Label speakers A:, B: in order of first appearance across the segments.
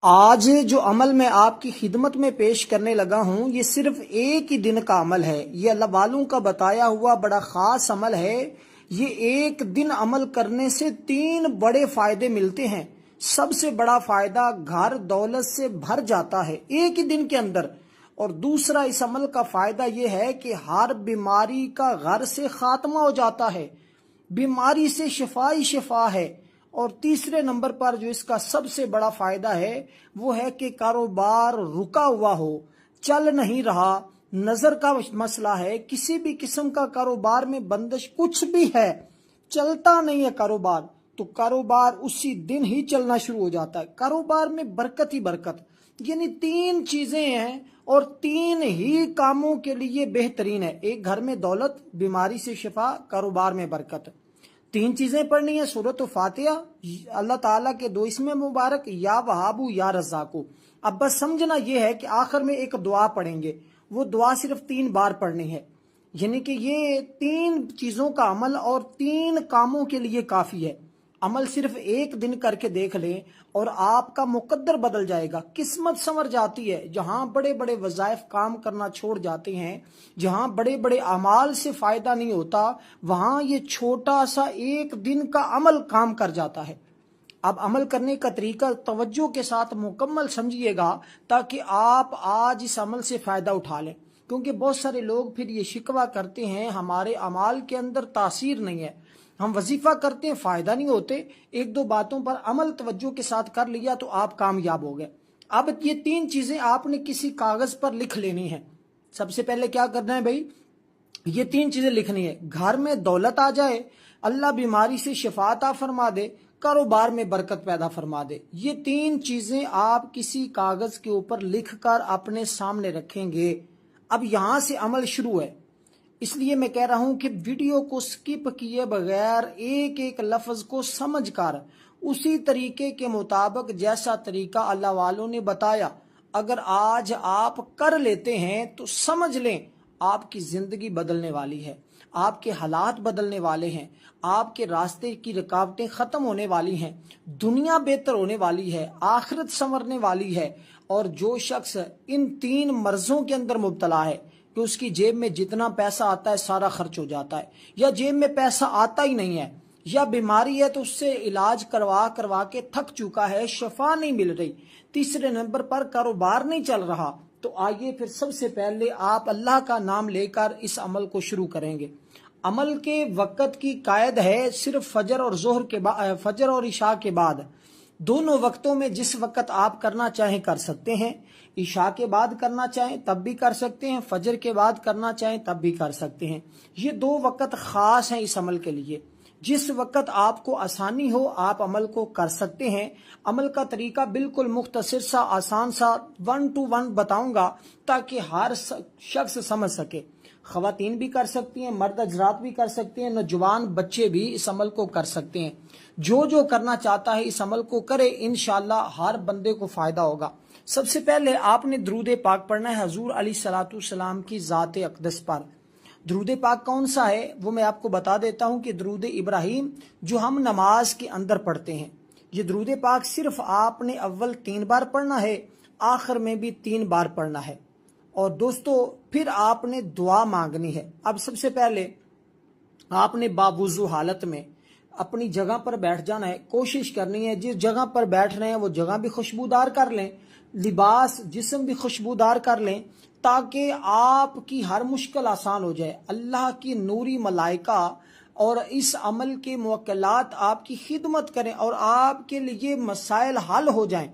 A: آج جو عمل میں آپ کی خدمت میں پیش کرنے لگا ہوں یہ صرف ایک ہی دن کا عمل ہے۔ یہ اللہ والوں کا بتایا ہوا بڑا خاص عمل ہے۔ یہ ایک دن عمل کرنے سے 3 بڑے فائدے ملتے ہیں۔ سب سے بڑا فائدہ گھر دولت سے بھر جاتا ہے ایک ہی دن کے اندر، اور دوسرا اس عمل کا فائدہ یہ ہے کہ ہر بیماری کا گھر سے خاتمہ ہو جاتا ہے، بیماری سے شفا ہی شفا ہے۔ اور تیسرے نمبر پر جو اس کا سب سے بڑا فائدہ ہے وہ ہے کہ کاروبار رکا ہوا ہو، چل نہیں رہا، نظر کا مسئلہ ہے، کسی بھی قسم کا کاروبار میں بندش کچھ بھی ہے، چلتا نہیں ہے کاروبار، تو کاروبار اسی دن ہی چلنا شروع ہو جاتا ہے۔ کاروبار میں برکت ہی برکت، یعنی 3 چیزیں ہیں اور 3 ہی کاموں کے لیے بہترین ہے۔ ایک گھر میں دولت، بیماری سے شفا، کاروبار میں برکت۔ 3 چیزیں پڑھنی ہے، سورۃ فاتحہ، اللہ تعالیٰ کے 2 اسم مبارک، یا وہابو یا رزاقو۔ اب بس سمجھنا یہ ہے کہ آخر میں ایک دعا پڑھیں گے، وہ دعا صرف 3 بار پڑھنی ہے، یعنی کہ یہ 3 چیزوں کا عمل اور 3 کاموں کے لیے کافی ہے۔ عمل صرف ایک دن کر کے دیکھ لیں اور آپ کا مقدر بدل جائے گا، قسمت سنور جاتی ہے۔ جہاں بڑے بڑے وظائف کام کرنا چھوڑ جاتے ہیں، جہاں بڑے بڑے اعمال سے فائدہ نہیں ہوتا، وہاں یہ چھوٹا سا ایک دن کا عمل کام کر جاتا ہے۔ اب عمل کرنے کا طریقہ توجہ کے ساتھ مکمل سمجھیے گا تاکہ آپ آج اس عمل سے فائدہ اٹھا لیں، کیونکہ بہت سارے لوگ پھر یہ شکوہ کرتے ہیں ہمارے اعمال کے اندر تاثیر نہیں ہے، ہم وظیفہ کرتے ہیں فائدہ نہیں ہوتے۔ 1-2 باتوں پر عمل توجہ کے ساتھ کر لیا تو آپ کامیاب ہو گئے۔ اب یہ 3 چیزیں آپ نے کسی کاغذ پر لکھ لینی ہیں۔ سب سے پہلے کیا کرنا ہے بھائی، یہ 3 چیزیں لکھنی ہے۔ گھر میں دولت آ جائے، اللہ بیماری سے شفا عطا فرما دے، کاروبار میں برکت پیدا فرما دے۔ یہ 3 چیزیں آپ کسی کاغذ کے اوپر لکھ کر اپنے سامنے رکھیں گے۔ اب یہاں سے عمل شروع ہے، اس لیے میں کہہ رہا ہوں کہ ویڈیو کو سکپ کیے بغیر ایک ایک لفظ کو سمجھ کر اسی طریقے کے مطابق جیسا طریقہ اللہ والوں نے بتایا اگر آج آپ کر لیتے ہیں تو سمجھ لیں آپ کی زندگی بدلنے والی ہے، آپ کے حالات بدلنے والے ہیں، آپ کے راستے کی رکاوٹیں ختم ہونے والی ہیں، دنیا بہتر ہونے والی ہے، آخرت سنورنے والی ہے۔ اور جو شخص ان 3 مرضوں کے اندر مبتلا ہے کہ اس کی جیب میں جتنا پیسہ آتا ہے سارا خرچ ہو جاتا ہے، یا جیب میں پیسہ آتا ہی نہیں ہے، یا بیماری ہے تو اس سے علاج کروا کے تھک چکا ہے، شفا نہیں مل رہی، تیسرے نمبر پر کاروبار نہیں چل رہا، تو آئیے پھر سب سے پہلے آپ اللہ کا نام لے کر اس عمل کو شروع کریں گے۔ عمل کے وقت کی قید ہے صرف فجر اور عشاء کے بعد، دونوں وقتوں میں جس وقت آپ کرنا چاہیں کر سکتے ہیں۔ عشاء کے بعد کرنا چاہیں تب بھی کر سکتے ہیں، فجر کے بعد کرنا چاہیں تب بھی کر سکتے ہیں۔ یہ 2 وقت خاص ہیں اس عمل کے لیے، جس وقت آپ کو آسانی ہو آپ عمل کو کر سکتے ہیں۔ عمل کا طریقہ بالکل مختصر سا، آسان سا 1 to 1 بتاؤں گا تاکہ ہر شخص سمجھ سکے۔ خواتین بھی کر سکتی ہیں، مرد حضرات بھی کر سکتے ہیں، نوجوان بچے بھی اس عمل کو کر سکتے ہیں۔ جو کرنا چاہتا ہے اس عمل کو کرے، انشاءاللہ ہر بندے کو فائدہ ہوگا۔ سب سے پہلے آپ نے درود پاک پڑھنا ہے حضور علیہ الصلوۃ والسلام کی ذات اقدس پر۔ درود پاک کون سا ہے وہ میں آپ کو بتا دیتا ہوں کہ درود ابراہیم جو ہم نماز کے اندر پڑھتے ہیں، یہ درود پاک صرف آپ نے اول 3 بار پڑھنا ہے، آخر میں بھی 3 بار پڑھنا ہے۔ اور دوستو پھر آپ نے دعا مانگنی ہے۔ اب سب سے پہلے آپ نے باوضو حالت میں اپنی جگہ پر بیٹھ جانا ہے، کوشش کرنی ہے جس جگہ پر بیٹھ رہے ہیں وہ جگہ بھی خوشبودار کر لیں، لباس جسم بھی خوشبودار کر لیں تاکہ آپ کی ہر مشکل آسان ہو جائے۔ اللہ کی نوری ملائکہ اور اس عمل کے موکلات آپ کی خدمت کریں اور آپ کے لیے مسائل حل ہو جائیں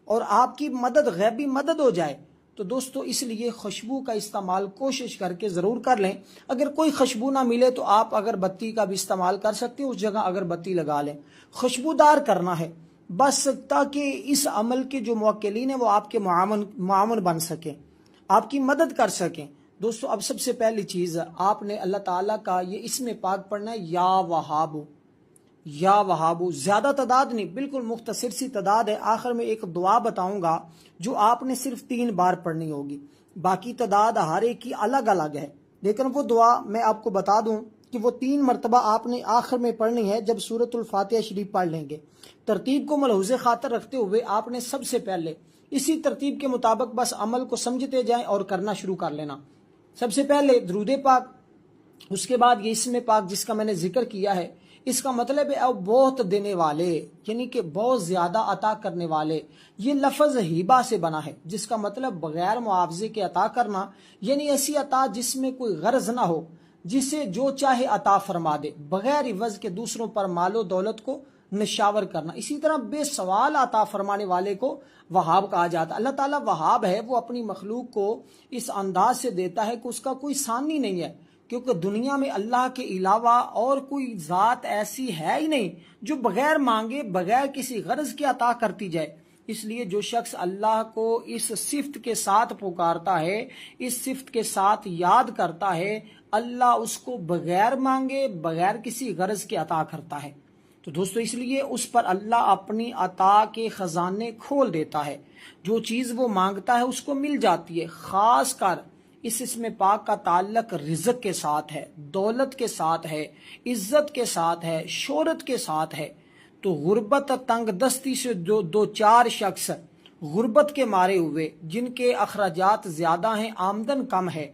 A: اور آپ کی مدد، غیبی مدد ہو جائے۔ تو دوستو اس لیے خوشبو کا استعمال کوشش کر کے ضرور کر لیں۔ اگر کوئی خوشبو نہ ملے تو آپ اگربتی کا بھی استعمال کر سکتے ہیں، اس جگہ اگربتی لگا لیں۔ خوشبودار کرنا ہے بس تاکہ اس عمل کے جو موکلین ہیں وہ آپ کے معاون بن سکیں، آپ کی مدد کر سکیں۔ دوستو اب سب سے پہلی چیز آپ نے اللہ تعالیٰ کا یہ اسم پاک پڑھنا ہے، یا وہابو، یا وہابو۔ زیادہ تعداد نہیں، بالکل مختصر سی تعداد ہے۔ آخر میں ایک دعا بتاؤں گا جو آپ نے صرف 3 بار پڑھنی ہوگی، باقی تعداد ہر ایک کی الگ الگ ہے، لیکن وہ دعا میں آپ کو بتا دوں کہ وہ 3 مرتبہ آپ نے آخر میں پڑھنی ہے جب سورۃ الفاتحہ شریف پڑھ لیں گے۔ ترتیب کو ملحوظ خاطر رکھتے ہوئے آپ نے سب سے پہلے اسی ترتیب کے مطابق بس عمل کو سمجھتے جائیں اور کرنا شروع کر لینا۔ سب سے پہلے درود پاک، اس کے بعد یہ اسم پاک جس کا میں نے ذکر کیا ہے، اس کا مطلب ہے بہت دینے والے، یعنی کہ بہت زیادہ عطا کرنے والے۔ یہ لفظ ہیبہ سے بنا ہے جس کا مطلب بغیر معاوضے کے عطا کرنا، یعنی ایسی عطا جس میں کوئی غرض نہ ہو، جسے جو چاہے عطا فرما دے، بغیر عوض کے دوسروں پر مال و دولت کو نشاور کرنا۔ اسی طرح بے سوال عطا فرمانے والے کو وہاب کہا جاتا ہے۔ اللہ تعالیٰ وہاب ہے، وہ اپنی مخلوق کو اس انداز سے دیتا ہے کہ اس کا کوئی ثانی نہیں ہے، کیونکہ دنیا میں اللہ کے علاوہ اور کوئی ذات ایسی ہے ہی نہیں جو بغیر مانگے، بغیر کسی غرض کے عطا کرتی جائے۔ اس لیے جو شخص اللہ کو اس صفت کے ساتھ پکارتا ہے، اس صفت کے ساتھ یاد کرتا ہے، اللہ اس کو بغیر مانگے، بغیر کسی غرض کے عطا کرتا ہے۔ تو دوستو اس لیے اس پر اللہ اپنی عطا کے خزانے کھول دیتا ہے، جو چیز وہ مانگتا ہے اس کو مل جاتی ہے۔ خاص کر اس اسم پاک کا تعلق رزق کے ساتھ ہے، دولت کے ساتھ ہے، عزت کے ساتھ ہے، شہرت کے ساتھ ہے۔ تو غربت تنگ دستی سے جو 2-4 شخص غربت کے مارے ہوئے، جن کے اخراجات زیادہ ہیں، آمدن کم ہے،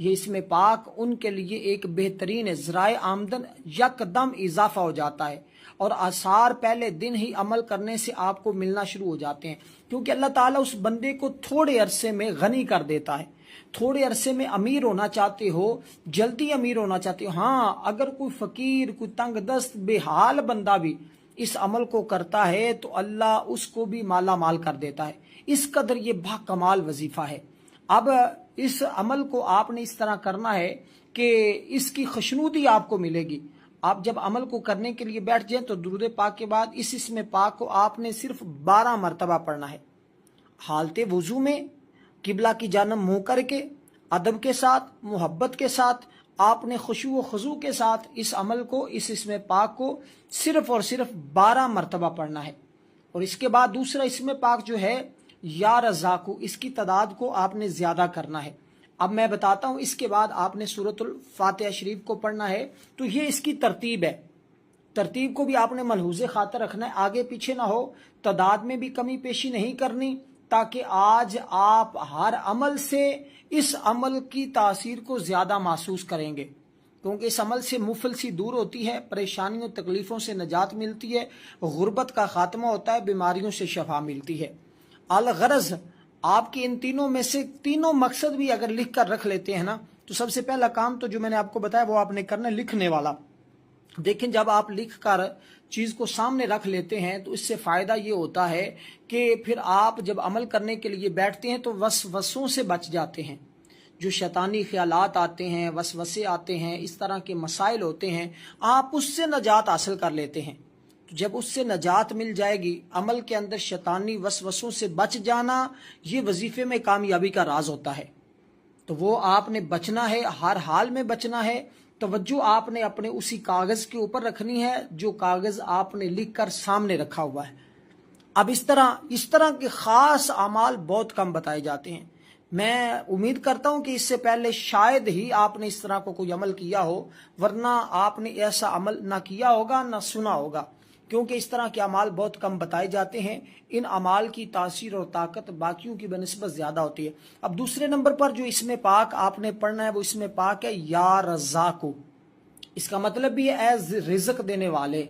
A: یہ اسم پاک ان کے لیے ایک بہترین ذرائع آمدن یکدم اضافہ ہو جاتا ہے، اور آثار پہلے دن ہی عمل کرنے سے آپ کو ملنا شروع ہو جاتے ہیں، کیونکہ اللہ تعالیٰ اس بندے کو تھوڑے عرصے میں غنی کر دیتا ہے۔ تھوڑے عرصے میں امیر ہونا چاہتے ہو، جلدی امیر ہونا چاہتے ہو، ہاں اگر کوئی فقیر، کوئی تنگ دست بے حال بندہ بھی اس عمل کو کرتا ہے تو اللہ اس کو بھی مالا مال کر دیتا ہے۔ اس قدر یہ با کمال وظیفہ ہے۔ اب اس عمل کو آپ نے اس طرح کرنا ہے کہ اس کی خوشنودی آپ کو ملے گی۔ آپ جب عمل کو کرنے کے لیے بیٹھ جائیں تو درود پاک کے بعد اس اسم پاک کو آپ نے صرف 12 مرتبہ پڑھنا ہے، حالت وضو میں، قبلہ کی جانب منہ کر کے، ادب کے ساتھ، محبت کے ساتھ، آپ نے خشوع و خضوع کے ساتھ اس عمل کو، اس اسم پاک کو صرف اور صرف 12 مرتبہ پڑھنا ہے۔ اور اس کے بعد دوسرا اسم پاک جو ہے یا رزاقو، اس کی تعداد کو آپ نے زیادہ کرنا ہے۔ اب میں بتاتا ہوں، اس کے بعد آپ نے سورۃ الفاتحہ شریف کو پڑھنا ہے۔ تو یہ اس کی ترتیب ہے، ترتیب کو بھی آپ نے ملحوظ خاطر رکھنا ہے، آگے پیچھے نہ ہو، تعداد میں بھی کمی پیشی نہیں کرنی، تاکہ آج آپ ہر عمل سے اس عمل کی تاثیر کو زیادہ محسوس کریں گے، کیونکہ اس عمل سے مفلسی دور ہوتی ہے، پریشانیوں تکلیفوں سے نجات ملتی ہے، غربت کا خاتمہ ہوتا ہے، بیماریوں سے شفا ملتی ہے۔ الغرض آپ کے ان تینوں میں سے تینوں مقصد بھی اگر لکھ کر رکھ لیتے ہیں نا، تو سب سے پہلا کام تو جو میں نے آپ کو بتایا وہ آپ نے کرنا ہے لکھنے والا۔ دیکھیں جب آپ لکھ کر چیز کو سامنے رکھ لیتے ہیں تو اس سے فائدہ یہ ہوتا ہے کہ پھر آپ جب عمل کرنے کے لیے بیٹھتے ہیں تو وسوسوں سے بچ جاتے ہیں۔ جو شیطانی خیالات آتے ہیں، وسوسے آتے ہیں، اس طرح کے مسائل ہوتے ہیں، آپ اس سے نجات حاصل کر لیتے ہیں۔ جب اس سے نجات مل جائے گی، عمل کے اندر شیطانی وسوسوں سے بچ جانا یہ وظیفے میں کامیابی کا راز ہوتا ہے۔ تو وہ آپ نے بچنا ہے، ہر حال میں بچنا ہے۔ توجہ آپ نے اپنے اسی کاغذ کے اوپر رکھنی ہے جو کاغذ آپ نے لکھ کر سامنے رکھا ہوا ہے۔ اب اس طرح کے خاص اعمال بہت کم بتائے جاتے ہیں۔ میں امید کرتا ہوں کہ اس سے پہلے شاید ہی آپ نے اس طرح کو کوئی عمل کیا ہو، ورنہ آپ نے ایسا عمل نہ کیا ہوگا نہ سنا ہوگا، کیونکہ اس طرح کے اعمال بہت کم بتائے جاتے ہیں۔ ان اعمال کی تاثیر اور طاقت باقیوں کی بنسبت زیادہ ہوتی ہے۔ اب دوسرے نمبر پر جو اسم پاک آپ نے پڑھنا ہے وہ اسم پاک ہے یا رزاقو۔ اس کا مطلب بھی ہے اے رزق دینے والے۔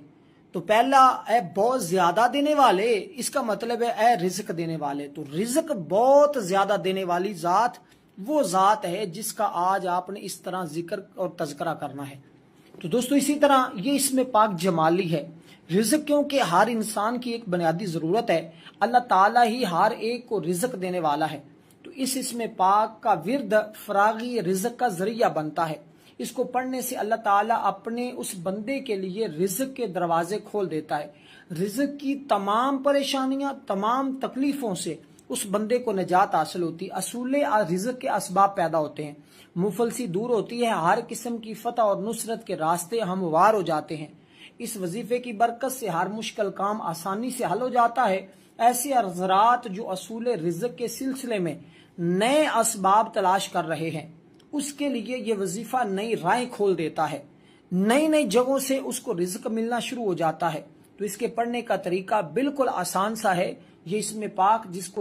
A: تو پہلا اے بہت زیادہ دینے والے، اس کا مطلب ہے اے رزق دینے والے۔ تو رزق بہت زیادہ دینے والی ذات وہ ذات ہے جس کا آج آپ نے اس طرح ذکر اور تذکرہ کرنا ہے۔ تو دوستو اسی طرح یہ اسم پاک جمالی ہے۔ رزق کیونکہ ہر انسان کی ایک بنیادی ضرورت ہے، اللہ تعالیٰ ہی ہر ایک کو رزق دینے والا ہے۔ تو اس اسم پاک کا ورد فراغی رزق کا ذریعہ بنتا ہے۔ اس کو پڑھنے سے اللہ تعالیٰ اپنے اس بندے کے لیے رزق کے دروازے کھول دیتا ہے۔ رزق کی تمام پریشانیاں، تمام تکلیفوں سے اس بندے کو نجات حاصل ہوتی ہے۔ اصول رزق کے اسباب پیدا ہوتے ہیں، مفلسی دور ہوتی ہے، ہر قسم کی فتح اور نصرت کے راستے ہموار ہو جاتے ہیں۔ اس وظیفے کی برکت سے ہر مشکل کام آسانی سے حل ہو جاتا ہے۔ ایسے حضرات جو اصول رزق کے سلسلے میں نئے اسباب تلاش کر رہے ہیں، اس کے لیے یہ وظیفہ نئی راہیں کھول دیتا ہے۔ نئی نئی جگہوں سے اس کو رزق ملنا شروع ہو جاتا ہے۔ تو اس کے پڑھنے کا طریقہ بالکل آسان سا ہے۔ یہ اسم پاک جس کو